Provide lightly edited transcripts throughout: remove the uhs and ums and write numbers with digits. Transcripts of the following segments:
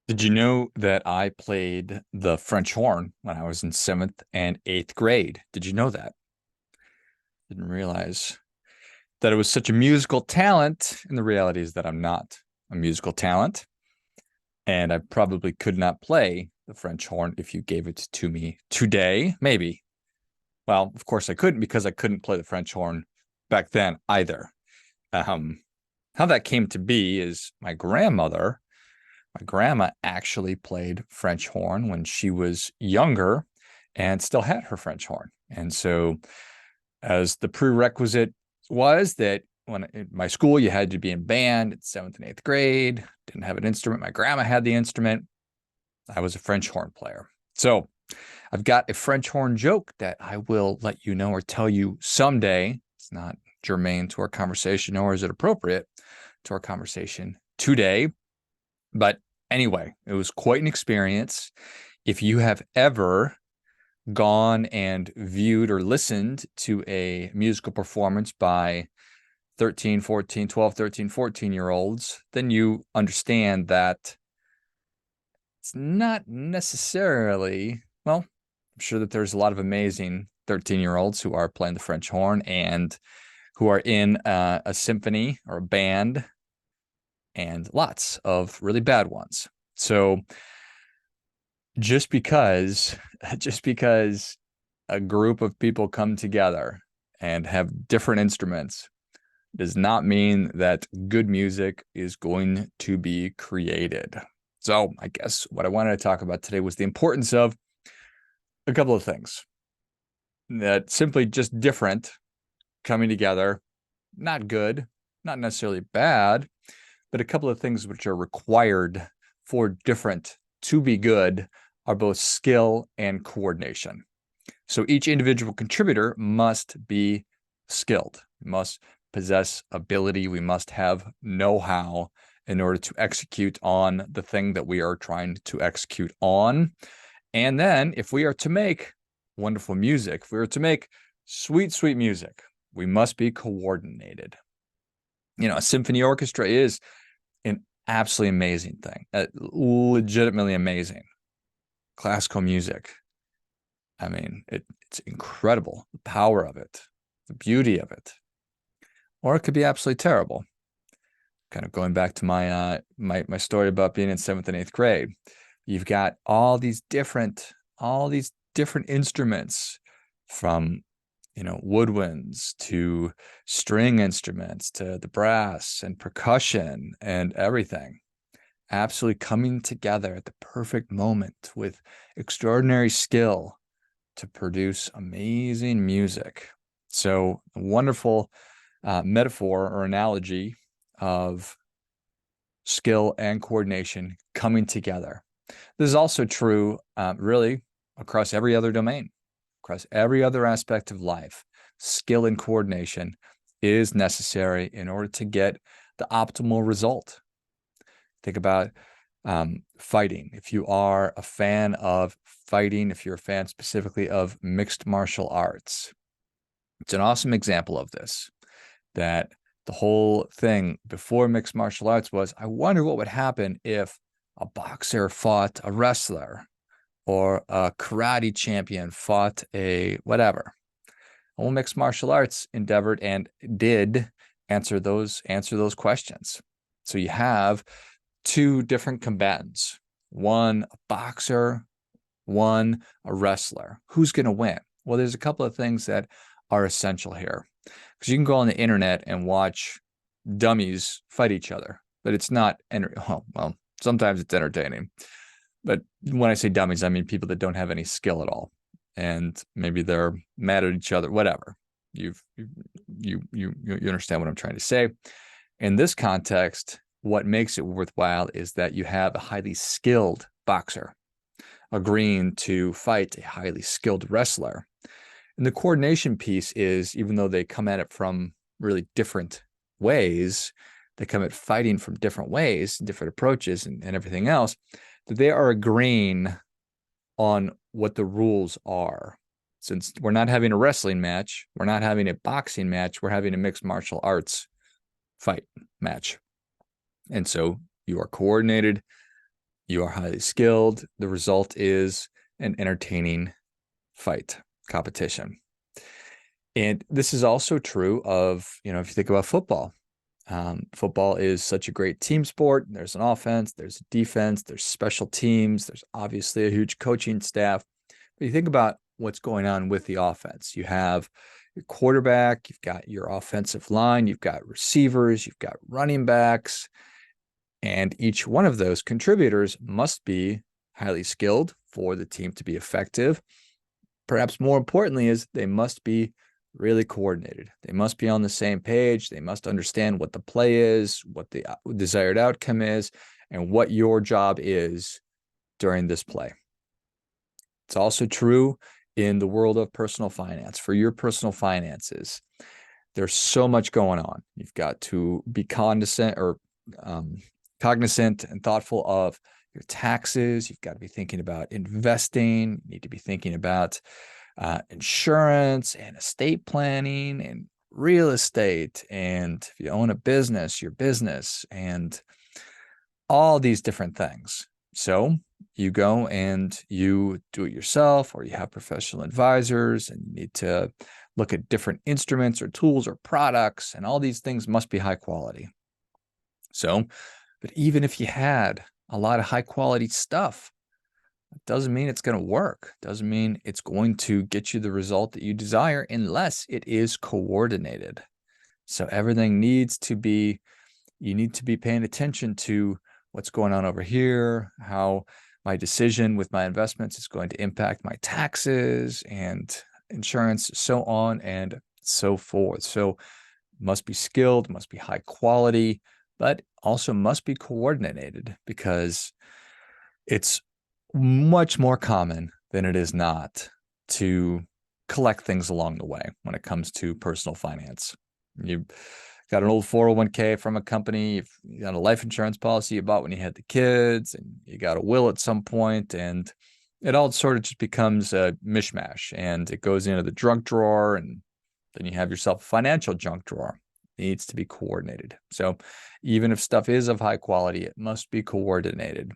Did you know that I played the French horn when I was in seventh and eighth grade? Did you know that? Didn't realize that it was such a musical talent. And the reality is that I'm not a musical talent. And I probably could not play the French horn if you gave it to me today. Maybe. Well, of course I couldn't because I couldn't play the French horn back then either. Um, how that came to be is my grandma actually played French horn when she was younger and still had her French horn. And so, as the prerequisite was that when in my school, you had to be in band at seventh and eighth grade, didn't have an instrument. My grandma had the instrument. I was a French horn player. So, I've got a French horn joke that I will let you know or tell you someday. It's not germane to our conversation, nor is it appropriate to our conversation today. But anyway, it was quite an experience. If you have ever gone and viewed or listened to a musical performance by 13, 14, 12, 13, 14-year olds, then you understand that it's not necessarily, well, I'm sure that there's a lot of amazing 13-year-olds who are playing the French horn and who are in a symphony or a band, and lots of really bad ones. So just because just because a group of people come together and have different instruments does not mean that good music is going to be created. So I guess what I wanted to talk about today was the importance of a couple of things that simply just different coming together, not good, not necessarily bad, but a couple of things which are required for different to be good are both skill and coordination. So each individual contributor must be skilled, must possess ability. We must have know-how in order to execute on the thing that we are trying to execute on. And then if we are to make wonderful music, if we are to make sweet, sweet music, we must be coordinated. You know, a symphony orchestra is an absolutely amazing thing, legitimately amazing. Classical music, I mean, it's incredible, the power of it, the beauty of it. Or it could be absolutely terrible. Kind of going back to my story about being in seventh and eighth grade. You've got all these different instruments, from woodwinds to string instruments to the brass and percussion and everything, absolutely coming together at the perfect moment with extraordinary skill to produce amazing music. So, a wonderful metaphor or analogy of skill and coordination coming together. This is also true, really, across every other domain, across every other aspect of life. Skill and coordination is necessary in order to get the optimal result. Think about fighting. If you are a fan of fighting, if you're a fan specifically of mixed martial arts, it's an awesome example of this. That the whole thing before mixed martial arts was, I wonder what would happen if a boxer fought a wrestler or a karate champion fought a whatever. Well, mixed martial arts endeavored and did answer those questions. So you have two different combatants, one a boxer, one a wrestler. Who's going to win? Well, there's a couple of things that are essential here, because you can go on the internet and watch dummies fight each other, but it's not well, sometimes it's entertaining, but when I say dummies, I mean people that don't have any skill at all, and maybe they're mad at each other, whatever. You understand what I'm trying to say. In this context, what makes it worthwhile is that you have a highly skilled boxer agreeing to fight a highly skilled wrestler. And the coordination piece is, even though they come at it from really different ways, they come at fighting from different ways, different approaches, and everything else, that they are agreeing on what the rules are. Since we're not having a wrestling match, we're not having a boxing match, we're having a mixed martial arts fight match. And so you are coordinated, You are highly skilled. The result is an entertaining fight, competition. And this is also true of, if you think about football. Football is such a great team sport. There's an offense, there's a defense, there's special teams, there's obviously a huge coaching staff. But you think about what's going on with the offense. You have your quarterback, you've got your offensive line, you've got receivers, you've got running backs, and each one of those contributors must be highly skilled for the team to be effective. Perhaps more importantly is they must be really coordinated. They must be on the same page. They must understand what the play is, what the desired outcome is, and what your job is during this play. It's also true in the world of personal finance. For your personal finances, there's so much going on. You've got to be cognizant and thoughtful of your taxes. You've got to be thinking about investing. You need to be thinking about insurance and estate planning and real estate. And if you own a business, your business, and all these different things. So you go and you do it yourself, or you have professional advisors, and you need to look at different instruments or tools or products, and all these things must be high quality. So, but even if you had a lot of high quality stuff, it doesn't mean it's going to work. Doesn't mean it's going to get you the result that you desire unless it is coordinated. So everything needs to be, you need to be paying attention to what's going on over here, how my decision with my investments is going to impact my taxes and insurance, so on and so forth. So must be skilled, must be high quality, but also must be coordinated, because it's much more common than it is not to collect things along the way when it comes to personal finance. You got an old 401k from a company, you got a life insurance policy you bought when you had the kids, and you got a will at some point, and it all sort of just becomes a mishmash, and it goes into the junk drawer, and then you have yourself a financial junk drawer. It needs to be coordinated. So even if stuff is of high quality, it must be coordinated.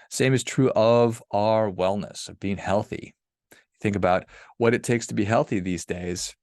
Same is true of our wellness, of being healthy. Think about what it takes to be healthy these days.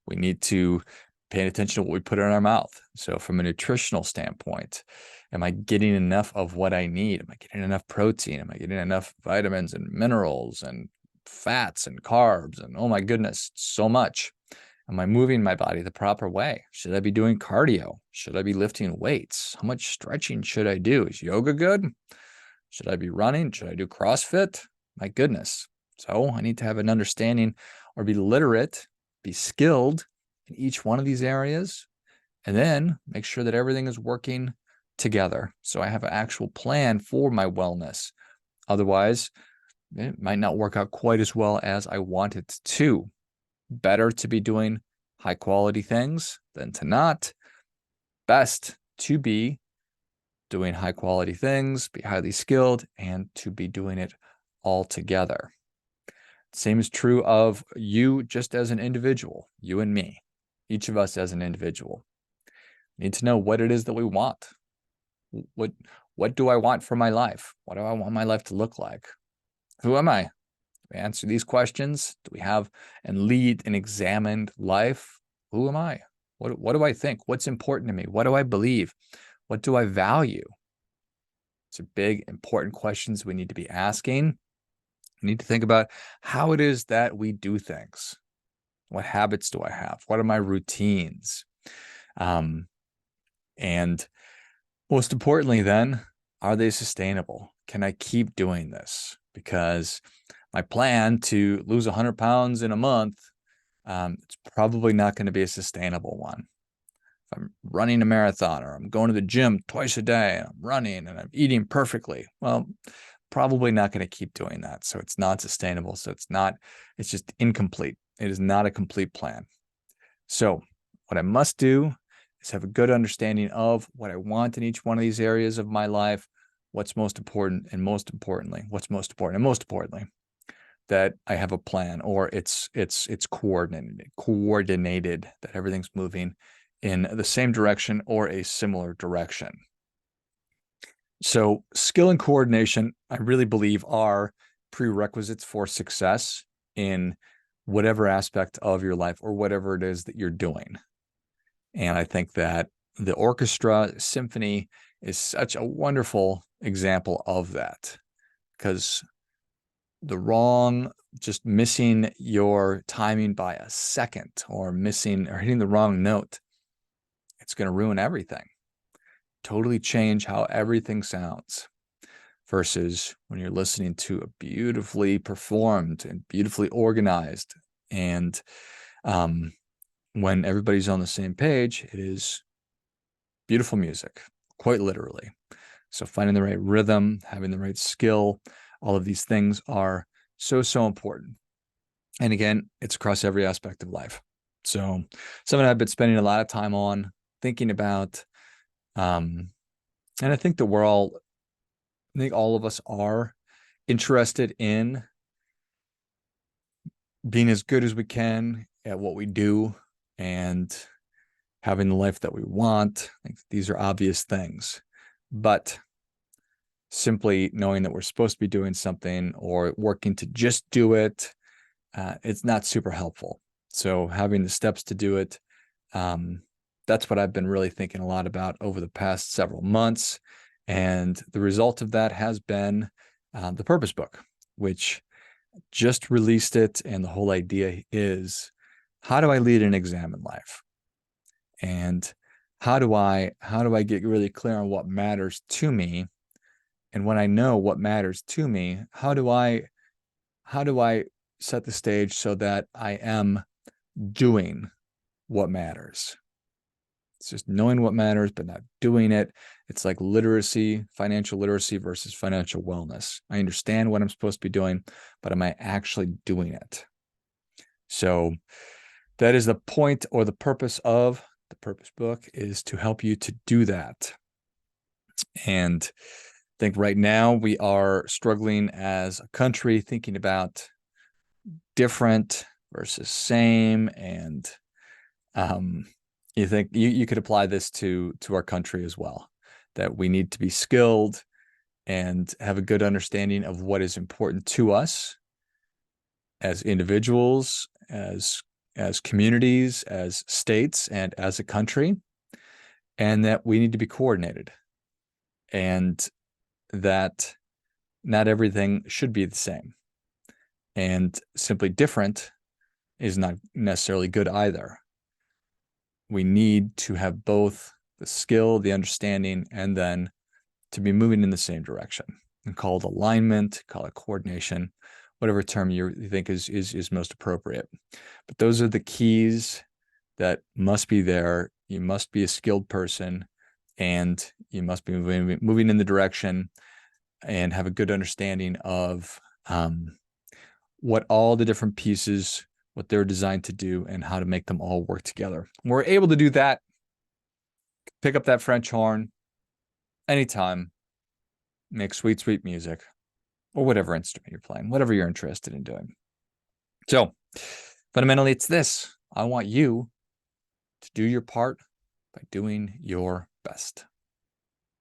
We need to pay attention to what we put in our mouth. So from a nutritional standpoint, am I getting enough of what I need? Am I getting enough protein? Am I getting enough vitamins and minerals and fats and carbs? And oh my goodness, so much. Am I moving my body the proper way? Should I be doing cardio? Should I be lifting weights? How much stretching should I do? Is yoga good? Should I be running? Should I do CrossFit? My goodness. So I need to have an understanding, or be literate, be skilled in each one of these areas, and then make sure that everything is working together. So I have an actual plan for my wellness. Otherwise, it might not work out quite as well as I want it to. Better to be doing high quality things than to not. Best to be doing high quality things, be highly skilled, and to be doing it all together. Same is true of you just as an individual, you and me, each of us as an individual. We need to know what it is that we want. What do I want for my life? What do I want my life to look like? Who am I? We answer these questions. Do we have and lead an examined life? Who am I? What do I think? What's important to me? What do I believe? What do I value? These are big, important questions we need to be asking. We need to think about how it is that we do things. What habits do I have? What are my routines? And most importantly, then, are they sustainable? Can I keep doing this? Because my plan to lose 100 pounds in a month, it's probably not going to be a sustainable one. If I'm running a marathon, or I'm going to the gym twice a day, and I'm running and I'm eating perfectly, well, probably not going to keep doing that. So it's not sustainable. So it's just incomplete. It is not a complete plan. So what I must do is have a good understanding of what I want in each one of these areas of my life, what's most important, and most importantly, that I have a plan, or it's coordinated, that everything's moving in the same direction or a similar direction. So skill and coordination, I really believe, are prerequisites for success in whatever aspect of your life or whatever it is that you're doing. And I think that the orchestra symphony is such a wonderful example of that, because just missing your timing by a second or missing or hitting the wrong note, it's going to ruin everything. Totally change how everything sounds, versus when you're listening to a beautifully performed and beautifully organized, and when everybody's on the same page, it is beautiful music, quite literally. So finding the right rhythm, having the right skill, all of these things are so, so important. And again, it's across every aspect of life. So something I've been spending a lot of time on, thinking about, and I think that I think all of us are interested in being as good as we can at what we do and having the life that we want. I think these are obvious things, but simply knowing that we're supposed to be doing something or working to just do it, it's not super helpful. So having the steps to do it, that's what I've been really thinking a lot about over the past several months. And the result of that has been the Purpose Book, which just released it. And the whole idea is, how do I lead an exam in life? And how do I get really clear on what matters to me? And when I know what matters to me, how do I set the stage so that I am doing what matters? It's just knowing what matters, but not doing it. It's like literacy, financial literacy versus financial wellness. I understand what I'm supposed to be doing, but am I actually doing it? So that is the point or the purpose of the Purpose Book, is to help you to do that. And I think right now we are struggling as a country, thinking about different versus same. And you think you could apply this to our country as well, that we need to be skilled and have a good understanding of what is important to us as individuals, as communities, as states, and as a country, and that we need to be coordinated, and that not everything should be the same, and simply different is not necessarily good either. We need to have both the skill, the understanding, and then to be moving in the same direction. And call it alignment, call it coordination, whatever term you think is most appropriate. But those are the keys that must be there. You must be a skilled person, and you must be moving in the direction and have a good understanding of what all the different pieces, what they're designed to do, and how to make them all work together. When we're able to do that, pick up that French horn anytime, make sweet, sweet music, or whatever instrument you're playing, whatever you're interested in doing. So fundamentally, it's this. I want you to do your part by doing your best.